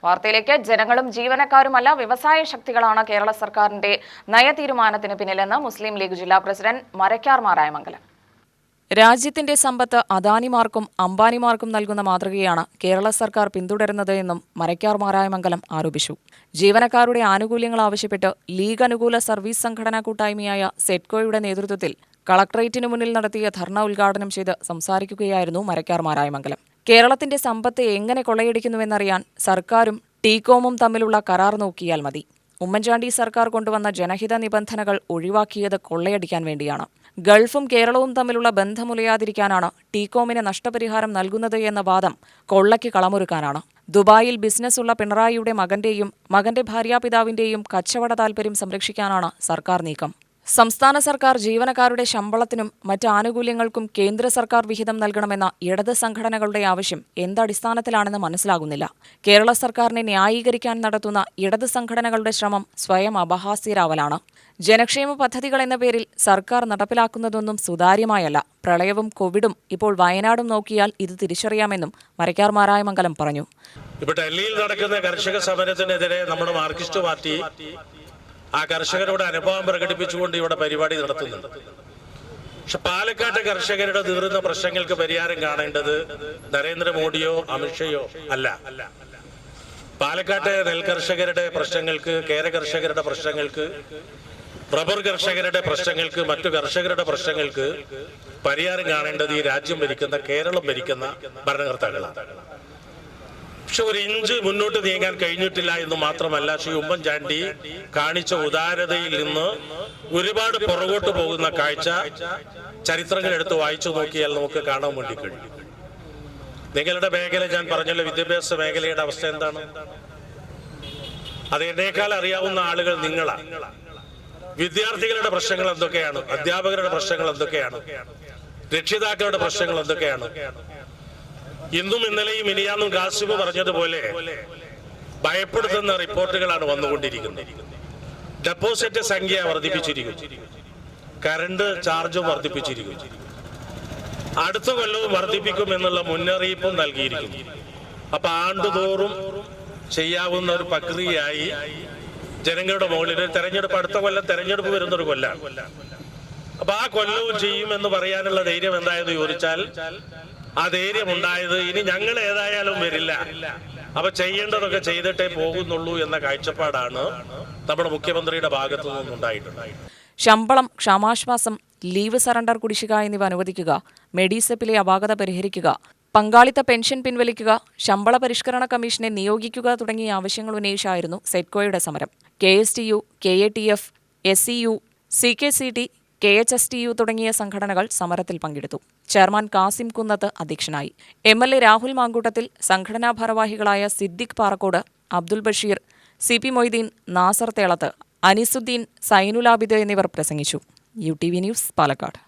വാർത്തയിലേക്ക്. ജനങ്ങളും ജീവനക്കാരുമല്ല വ്യവസായ ശക്തികളാണ് കേരള സർക്കാരിന്റെ നയതീരുമാനത്തിന് പിന്നിലെന്ന് മുസ്ലിം ലീഗ് ജില്ലാ പ്രസിഡന്റ് മരക്കാർ മാരായമംഗലം. രാജ്യത്തിന്റെ സമ്പത്ത് അദാനിമാർക്കും അംബാനിമാർക്കും നൽകുന്ന മാതൃകയാണ് കേരള സർക്കാർ പിന്തുടരുന്നത് എന്നും മരക്കാർ മാരായമംഗലം ആരോപിച്ചു. ജീവനക്കാരുടെ ആനുകൂല്യങ്ങൾ ആവശ്യപ്പെട്ട് ലീഗ് അനുകൂല സർവീസ് സംഘടനാ കൂട്ടായ്മയായ സെഡ്കോയുടെ നേതൃത്വത്തിൽ കളക്ടറേറ്റിനു മുന്നിൽ നടത്തിയ ധർണ ഉദ്ഘാടനം ചെയ്ത് സംസാരിക്കുകയായിരുന്നു മരക്കാർ മാരായമംഗലം. കേരളത്തിന്റെ സമ്പത്ത് എങ്ങനെ കൊള്ളയടിക്കുന്നുവെന്നറിയാൻ സർക്കാരും ടീകോമും തമ്മിലുള്ള കരാർ നോക്കിയാൽ മതി. ഉമ്മൻചാണ്ടി സർക്കാർ കൊണ്ടുവന്ന ജനഹിത നിബന്ധനകൾ ഒഴിവാക്കിയത് കൊള്ളയടിക്കാൻ വേണ്ടിയാണ്. ഗൾഫും കേരളവും തമ്മിലുള്ള ബന്ധമുലയാതിരിക്കാനാണ് ടീകോമിന് നഷ്ടപരിഹാരം നൽകുന്നത് എന്ന വാദം കൊള്ളയ്ക്ക് കളമൊരുക്കാനാണ്. ദുബായിൽ ബിസിനസ്സുള്ള പിണറായിയുടെ മകന്റെയും മകന്റെ ഭാര്യാപിതാവിന്റെയും കച്ചവട താൽപര്യം സംരക്ഷിക്കാനാണ് സർക്കാർ നീക്കം. സംസ്ഥാന സർക്കാർ ജീവനക്കാരുടെ ശമ്പളത്തിനും മറ്റ് ആനുകൂല്യങ്ങൾക്കും കേന്ദ്ര സർക്കാർ വിഹിതം നൽകണമെന്ന ഇടത് സംഘടനകളുടെ ആവശ്യം എന്തടിസ്ഥാനത്തിലാണെന്ന് മനസ്സിലാകുന്നില്ല. കേരള സർക്കാരിനെ ന്യായീകരിക്കാൻ നടത്തുന്ന ഇടത് സംഘടനകളുടെ ശ്രമം സ്വയം അപഹാസ്യരാവലാണ്. ജനക്ഷേമ പദ്ധതികൾ എന്ന പേരിൽ സർക്കാർ നടപ്പിലാക്കുന്നതൊന്നും സുതാര്യമായല്ല. പ്രളയവും കോവിഡും ഇപ്പോൾ വയനാടും നോക്കിയാൽ ഇത് തിരിച്ചറിയാമെന്നും മരക്കാർ മാരായമംഗലം പറഞ്ഞു. ഇപ്പോൾ ഡൽഹിയിൽ നടക്കുന്ന കർഷക സമരത്തിനെതിരെ നമ്മുടെ മാർക്സിസ്റ്റ് പാർട്ടി ആ കർഷകരോട് അനുഭവം പ്രകടിപ്പിച്ചുകൊണ്ട് ഇവിടെ പരിപാടി നടത്തുന്നുണ്ട്. പക്ഷെ പാലക്കാട്ടെ കർഷകരുടെ തീർന്ന പ്രശ്നങ്ങൾക്ക് പരിഹാരം കാണേണ്ടത് നരേന്ദ്രമോദിയോ അമിത്ഷയോ അല്ല. പാലക്കാട്ടെ നെൽ കർഷകരുടെ പ്രശ്നങ്ങൾക്ക്, കേര കർഷകരുടെ പ്രശ്നങ്ങൾക്ക്, റബ്ബർ കർഷകരുടെ പ്രശ്നങ്ങൾക്ക്, മറ്റു കർഷകരുടെ പ്രശ്നങ്ങൾക്ക് പരിഹാരം കാണേണ്ടത് ഈ രാജ്യം ഭരിക്കുന്ന, കേരളം ഭരിക്കുന്ന ഭരണകർത്താക്കളാണ്. പക്ഷെ ഒരു ഇഞ്ച് മുന്നോട്ട് നീങ്ങാൻ കഴിഞ്ഞിട്ടില്ല എന്ന് മാത്രമല്ല, ശ്രീ ഉമ്മൻചാണ്ടി കാണിച്ച ഉദാരതയിൽ നിന്ന് ഒരുപാട് പുറകോട്ട് പോകുന്ന കാഴ്ച ചരിത്രങ്ങൾ എടുത്ത് വായിച്ചു നോക്കിയാൽ നമുക്ക് കാണാൻ വേണ്ടി കഴിയും. നിങ്ങളുടെ മേഖല ഞാൻ പറഞ്ഞല്ലോ, വിദ്യാഭ്യാസ മേഖലയുടെ അവസ്ഥ എന്താണ്? അത് എന്നേക്കാൾ അറിയാവുന്ന ആളുകൾ നിങ്ങളാണ്. വിദ്യാർത്ഥികളുടെ പ്രശ്നങ്ങൾ എന്തൊക്കെയാണ്? അധ്യാപകരുടെ പ്രശ്നങ്ങൾ എന്തൊക്കെയാണ്? രക്ഷിതാക്കളുടെ പ്രശ്നങ്ങൾ എന്തൊക്കെയാണ്? ഇന്നും ഇന്നലെയും ഇനിയാന്നും കാസിമ് പറഞ്ഞതുപോലെ ഭയപ്പെടുത്തുന്ന റിപ്പോർട്ടുകളാണ് വന്നുകൊണ്ടിരിക്കുന്നത്. ഡെപ്പോസിറ്റ് സംഖ്യ വർദ്ധിപ്പിച്ചിരിക്കുന്നു, കറണ്ട് ചാർജും വർദ്ധിപ്പിച്ചിരിക്കുന്നു, അടുത്ത കൊല്ലവും വർദ്ധിപ്പിക്കും എന്നുള്ള മുന്നറിയിപ്പും നൽകിയിരിക്കുന്നു. അപ്പൊ ആണ്ടുതോറും ചെയ്യാവുന്ന ഒരു പ്രക്രിയയായി ജനങ്ങളുടെ മുകളിൽ തെരഞ്ഞെടുപ്പ്, അടുത്ത കൊല്ലം തെരഞ്ഞെടുപ്പ് വരുന്നൊരു കൊല്ലാണ്. അപ്പൊ ആ കൊല്ലവും ചെയ്യുമെന്ന് പറയാനുള്ള ധൈര്യം എന്തായെന്ന് ചോദിച്ചാൽ, ആ ധൈര്യം ഉണ്ടായത് ഇനി ഞങ്ങൾ ഏതായാലും വരില്ല, അപ്പൊ ചെയ്യേണ്ടതൊക്കെ ചെയ്തിട്ടേ പോകുന്നുള്ളൂ എന്ന കാഴ്ചപ്പാടാണ് നമ്മുടെ മുഖ്യമന്ത്രിയുടെ ഭാഗത്തു നിന്നുണ്ടായിട്ടുള്ളത്. ശമ്പളം, ക്ഷാമാശ്വാസം, ലീവ് സറണ്ടർ കുടിശ്ശിക എന്നിവ അനുവദിക്കുക, മെഡിസെപ്പിലെ അപാകത പരിഹരിക്കുക, പങ്കാളിത്ത പെൻഷൻ പിൻവലിക്കുക, ശമ്പള പരിഷ്കരണ കമ്മീഷനെ നിയോഗിക്കുക തുടങ്ങിയ ആവശ്യങ്ങൾ ഉന്നയിച്ചായിരുന്നു സെഡ്കോയുടെ സമരം. KSTU, KATF, SCU, CKCT, KHSTU തുടങ്ങിയ സംഘടനകൾ സമരത്തിൽ പങ്കെടുത്തു. ചെയർമാൻ കാസിം കുന്നത്ത് അധ്യക്ഷനായി. MLA രാഹുൽ മാങ്കൂട്ടത്തിൽ, സംഘടനാ ഭാരവാഹികളായ സിദ്ദിഖ് പാറക്കോട്, അബ്ദുൽ ബഷീർ, CP മൊയ്തീൻ, നാസർ തേളത്ത്, അനിസുദ്ദീൻ, സൈനുലാബിദ് എന്നിവർ പ്രസംഗിച്ചു. UTV news, Palakkad.